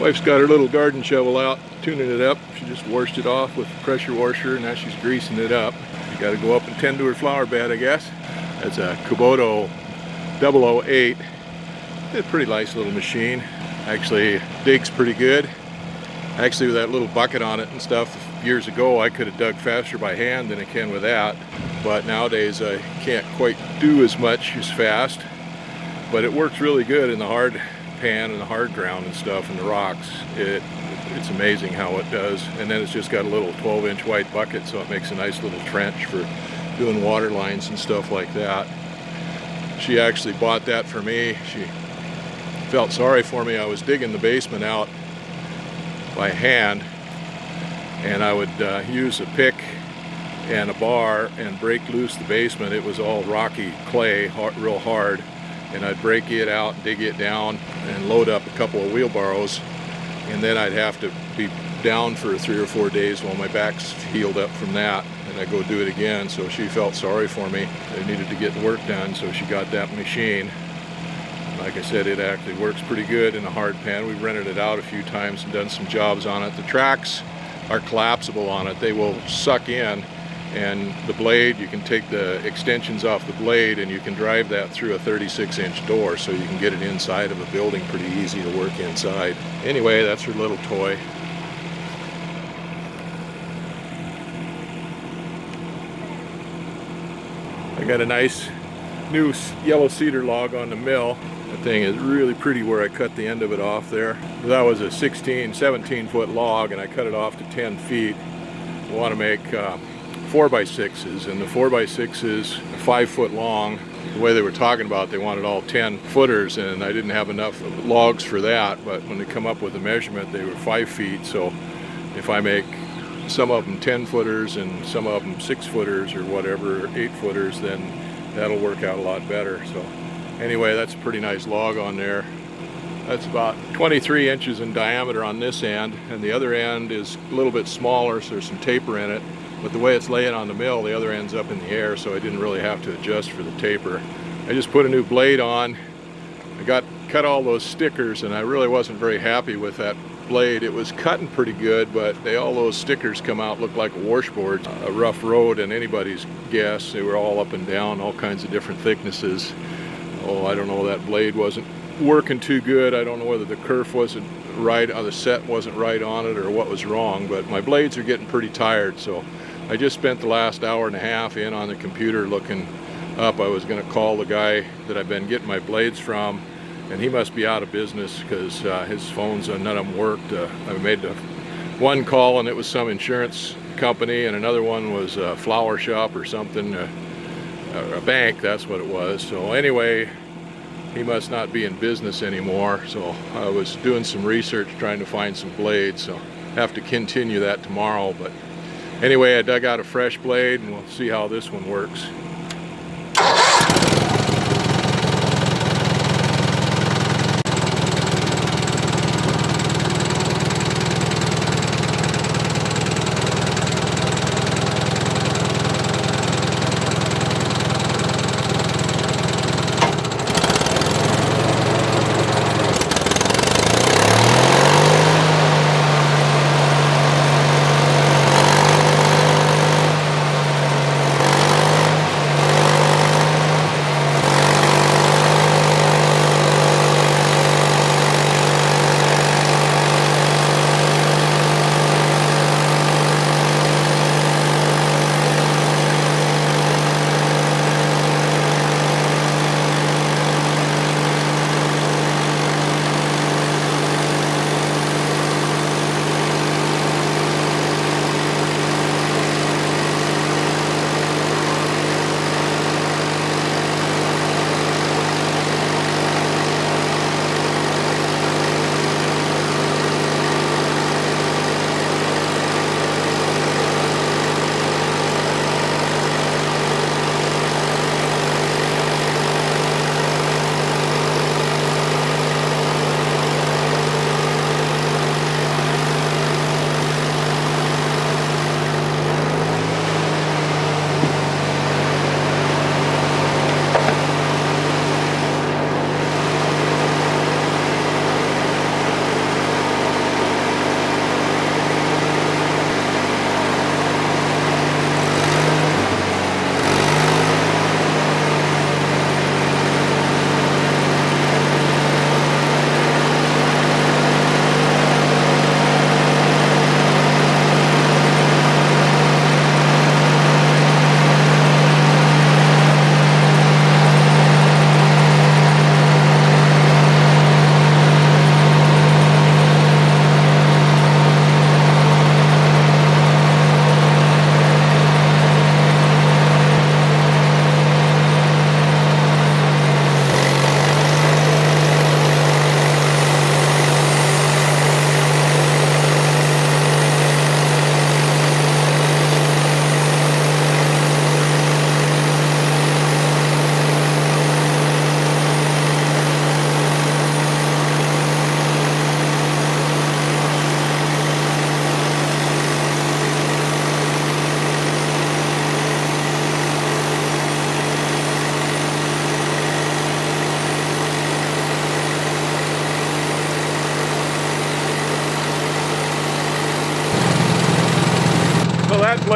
Wife's got her little garden shovel out, tuning it up. She just washed it off with a pressure washer, and now she's greasing it up. You got to go up and tend to her flower bed, I guess. That's a Kubota 008. It's a pretty nice little machine. Actually digs pretty good. Actually, with that little bucket on it and stuff, years ago I could have dug faster by hand than I can with that. But nowadays I can't quite do as much as fast. But it works really good in the hard pan and the hard ground and stuff and the rocks. It's amazing how it does. And then it's just got a little 12-inch wide bucket, so it makes a nice little trench for doing water lines and stuff like that. She actually bought that for me. She felt sorry for me. I was digging the basement out by hand, and I would use a pick and a bar and break loose the basement. It was all rocky clay, real hard, and I'd break it out, dig it down, and load up a couple of wheelbarrows, and then I'd have to be down for 3 or 4 days while my back's healed up from that, and I'd go do it again. So she felt sorry for me. I needed to get the work done, so she got that machine. Like I said, it actually works pretty good in a hard pan. We've rented it out a few times and done some jobs on it. The tracks are collapsible on it. They will suck in, and the blade, you can take the extensions off the blade and you can drive that through a 36-inch door, so you can get it inside of a building pretty easy to work inside. Anyway, that's her little toy. I got a nice new yellow cedar log on the mill. That thing is really pretty where I cut the end of it off there. That was a 17 foot log, and I cut it off to 10 feet. I want to make 4x6s, and the 4x6s are 5 foot long. The way they were talking about, they wanted all 10 footers, and I didn't have enough logs for that, but when they come up with the measurement, they were 5 feet. So if I make some of them 10 footers and some of them 6 footers or whatever, 8 footers, then that'll work out a lot better. So anyway, that's a pretty nice log on there. That's about 23 inches in diameter on this end, and the other end is a little bit smaller, so there's some taper in it. But the way it's laying on the mill, the other end's up in the air, so I didn't really have to adjust for the taper. I just put a new blade on. I cut all those stickers, and I really wasn't very happy with that blade. It was cutting pretty good, but all those stickers come out, look like a washboard. A rough road, and anybody's guess. They were all up and down, all kinds of different thicknesses. Oh, I don't know, that blade wasn't working too good. I don't know whether the kerf wasn't right, or the set wasn't right on it, or what was wrong, but my blades are getting pretty tired, so I just spent the last hour and a half in on the computer looking up. I was going to call the guy that I've been getting my blades from, and he must be out of business because his phones, none of them worked. I made one call, and it was some insurance company, and another one was a flower shop or something, a bank, that's what it was. So anyway, he must not be in business anymore. So I was doing some research trying to find some blades, so have to continue that tomorrow. But anyway, I dug out a fresh blade, and we'll see how this one works.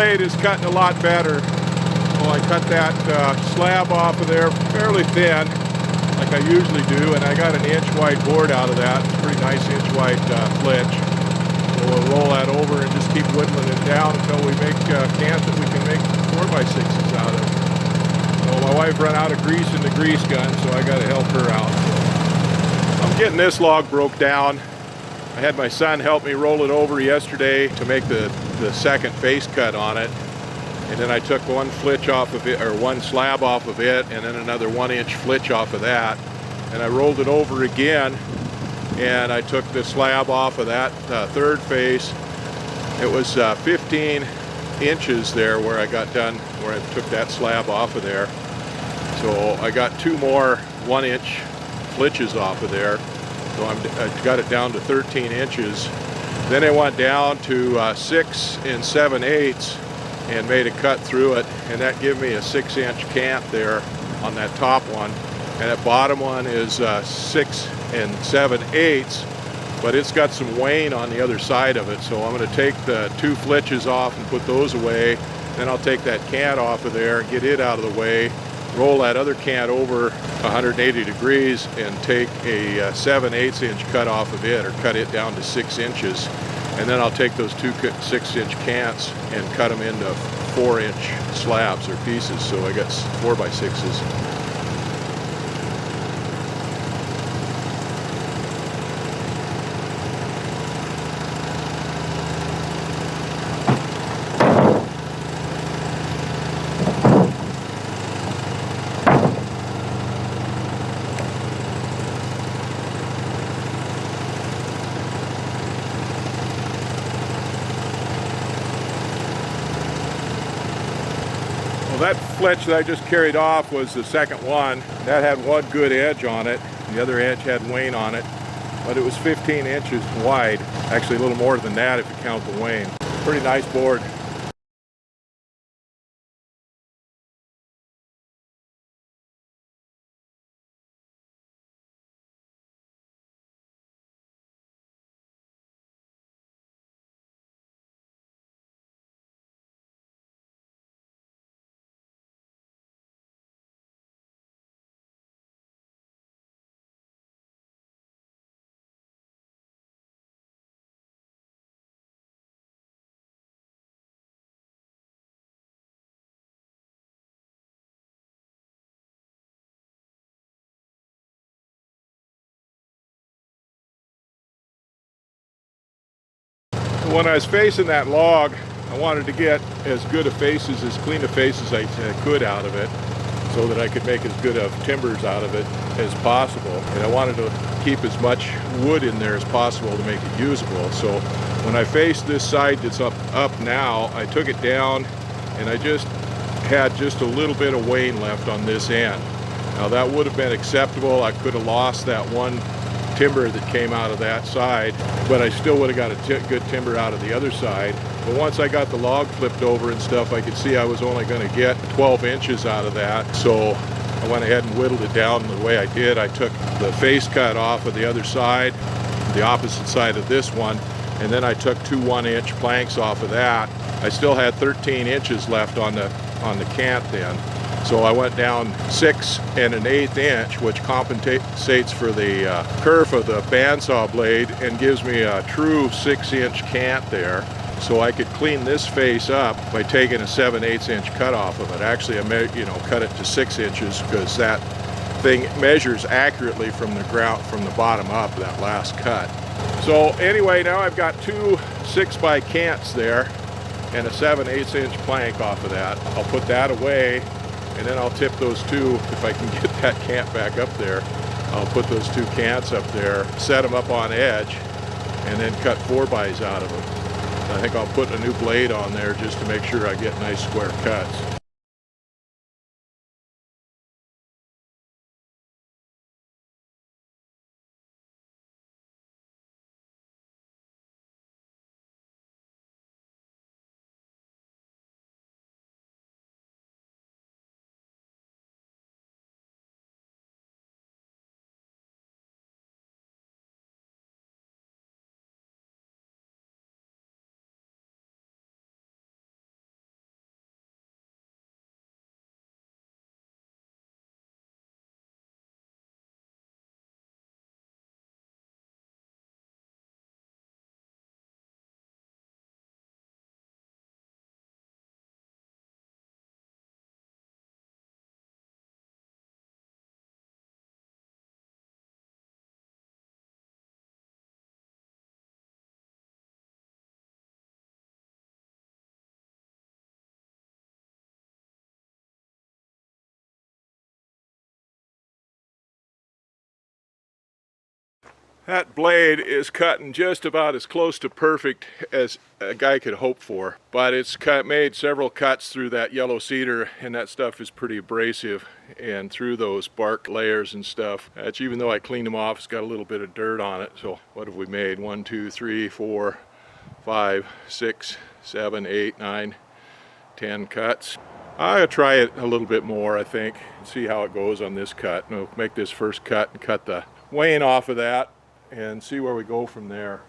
blade is cutting a lot better. Well, I cut that slab off of there fairly thin, like I usually do, and I got an inch wide board out of that. It's a pretty nice inch wide flitch. So we'll roll that over and just keep whittling it down until we make cans that we can make 4x6s out of. So my wife ran out of grease in the grease gun, so I got to help her out. So I'm getting this log broke down. I had my son help me roll it over yesterday to make the second face cut on it. And then I took one flitch off of it, or one slab off of it, and then another 1-inch flitch off of that. And I rolled it over again, and I took the slab off of that third face. It was 15 inches there where I got done, where I took that slab off of there. So I got 2 more 1-inch flitches off of there. So I got it down to 13 inches. Then I went down to 6 7/8 and made a cut through it, and that gave me a 6-inch cant there on that top one. And that bottom one is 6 7/8, but it's got some wane on the other side of it. So I'm going to take the 2 flitches off and put those away. Then I'll take that cant off of there and get it out of the way, roll that other cant over 180 degrees and take a 7/8 inch cut off of it, or cut it down to 6 inches. And then I'll take those 2 6-inch cants and cut them into 4-inch slabs or pieces. So I got 4x6s. That flitch that I just carried off was the second one. That had one good edge on it. The other edge had wane on it, but it was 15 inches wide. Actually a little more than that if you count the wane. Pretty nice board. When I was facing that log, I wanted to get as good a faces, as clean a face as I could out of it, so that I could make as good of timbers out of it as possible. And I wanted to keep as much wood in there as possible to make it usable. So when I faced this side that's up now, I took it down and I just had just a little bit of wane left on this end. Now that would have been acceptable. I could have lost that one timber that came out of that side, but I still would have got a good timber out of the other side. But once I got the log flipped over and stuff, I could see I was only going to get 12 inches out of that. So I went ahead and whittled it down the way I did. I took the face cut off of the other side, the opposite side of this one, and then I took 2 1-inch planks off of that. I still had 13 inches left on the cant then. So I went down 6 1/8 inch, which compensates for the kerf of the bandsaw blade and gives me a true 6-inch cant there. So I could clean this face up by taking a 7/8 inch cut off of it. Actually, I cut it to 6 inches because that thing measures accurately from the ground, from the bottom up, that last cut. So anyway, now I've got 2 6x cants there and a 7/8 inch plank off of that. I'll put that away, and then I'll tip those 2, if I can get that cant back up there, I'll put those 2 cants up there, set them up on edge, and then cut 4x's out of them. I think I'll put a new blade on there just to make sure I get nice square cuts. That blade is cutting just about as close to perfect as a guy could hope for, but it's made several cuts through that yellow cedar, and that stuff is pretty abrasive, and through those bark layers and stuff. That's, even though I cleaned them off, it's got a little bit of dirt on it. So what have we made? 1, 2, 3, 4, 5, 6, 7, 8, 9, 10 cuts. I'll try it a little bit more, I think, and see how it goes on this cut. And we'll make this first cut and cut the wane off of that and see where we go from there.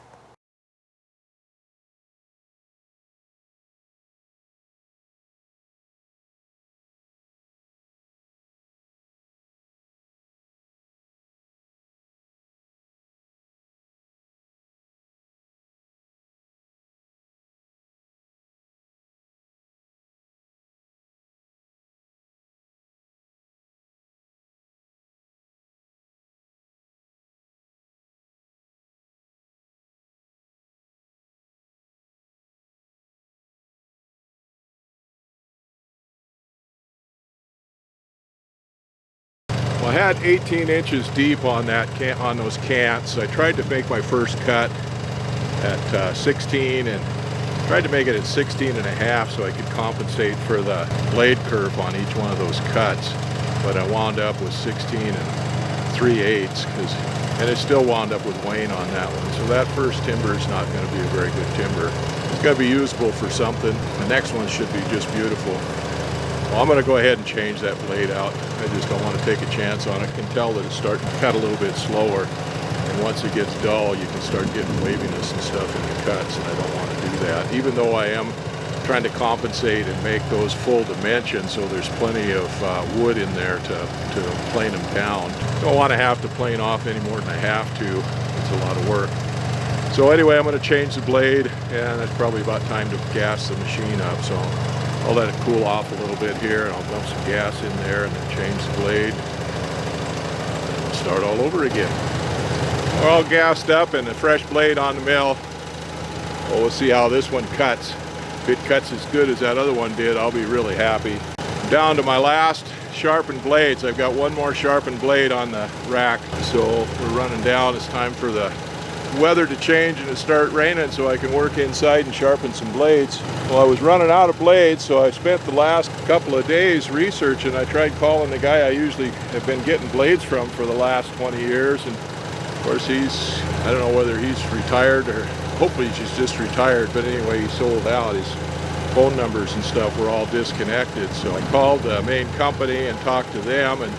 Well, I had 18 inches deep on those cants. I tried to make my first cut at 16 and tried to make it at 16 and a half so I could compensate for the blade curve on each one of those cuts. But I wound up with 16 and 3/8, and it still wound up with wane on that one. So that first timber is not going to be a very good timber. It's got to be usable for something. The next one should be just beautiful. Well, I'm going to go ahead and change that blade out. I just don't want to take a chance on it. I can tell that it's starting to cut a little bit slower. And once it gets dull, you can start getting waviness and stuff in the cuts, and I don't want to do that. Even though I am trying to compensate and make those full dimensions so there's plenty of wood in there to plane them down. Don't want to have to plane off any more than I have to. It's a lot of work. So anyway, I'm going to change the blade, and it's probably about time to gas the machine up. So I'll let it cool off a little bit here, and I'll dump some gas in there and then change the blade. And we'll start all over again. We're all gassed up and a fresh blade on the mill. Well, we'll see how this one cuts. If it cuts as good as that other one did, I'll be really happy. I'm down to my last sharpened blades. I've got one more sharpened blade on the rack. So we're running down. It's time for the weather to change and it start raining so I can work inside and sharpen some blades. Well, I was running out of blades, so I spent the last couple of days researching. I tried calling the guy I usually have been getting blades from for the last 20 years, and of course I don't know whether he's retired or hopefully he's just retired, but anyway, he sold out. His phone numbers and stuff were all disconnected, so I called the main company and talked to them, and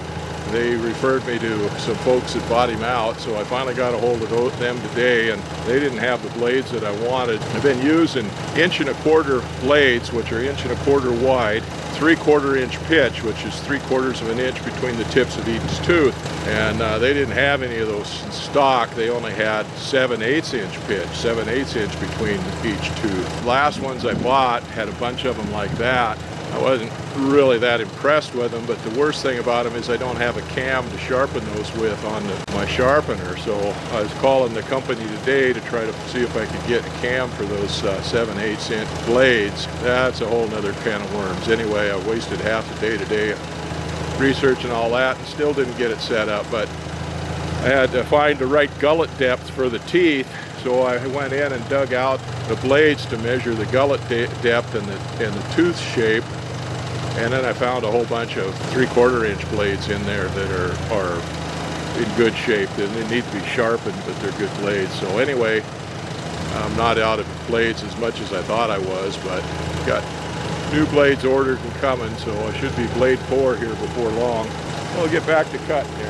they referred me to some folks that bought him out, so I finally got a hold of them today, and they didn't have the blades that I wanted. I've been using 1 1/4" blades, which are 1 1/4" wide, 3/4 inch pitch, which is 3/4 of an inch between the tips of each tooth, and they didn't have any of those in stock. They only had 7/8 inch pitch, 7/8 inch between each tooth. Last ones I bought had a bunch of them like that. I wasn't really that impressed with them, but the worst thing about them is I don't have a cam to sharpen those with on my sharpener. So I was calling the company today to try to see if I could get a cam for those 7/8 inch blades. That's a whole nother can of worms. Anyway, I wasted half the day today researching all that and still didn't get it set up, but I had to find the right gullet depth for the teeth. So I went in and dug out the blades to measure the gullet depth and the tooth shape. And then I found a whole bunch of 3/4 inch blades in there that are in good shape. They need to be sharpened, but they're good blades. So anyway, I'm not out of blades as much as I thought I was, but got new blades ordered and coming, so I should be blade 4 here before long. We'll get back to cutting here.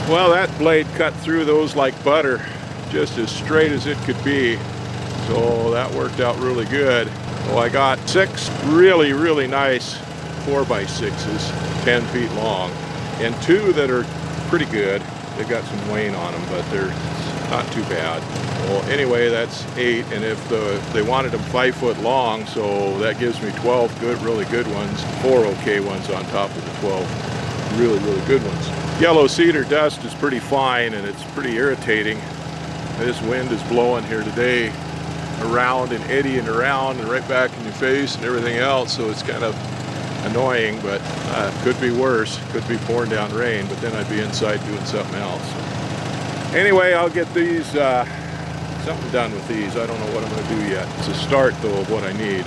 Well, that blade cut through those like butter, just as straight as it could be. So that worked out really good. Well, I got 6 really, really nice 4x6s, 10 feet long, and 2 that are pretty good. They've got some wane on them, but they're not too bad. Well, anyway, that's 8, and if they wanted them 5 foot long, so that gives me 12 good, really good ones, 4 okay ones on top of the 12 really, really good ones. Yellow cedar dust is pretty fine, and it's pretty irritating. This wind is blowing here today around and eddying around and right back in your face and everything else, so it's kind of annoying, but could be worse. Could be pouring down rain, but then I'd be inside doing something else. Anyway, I'll get these something done with these. I don't know what I'm going to do yet. It's a start though of what I need.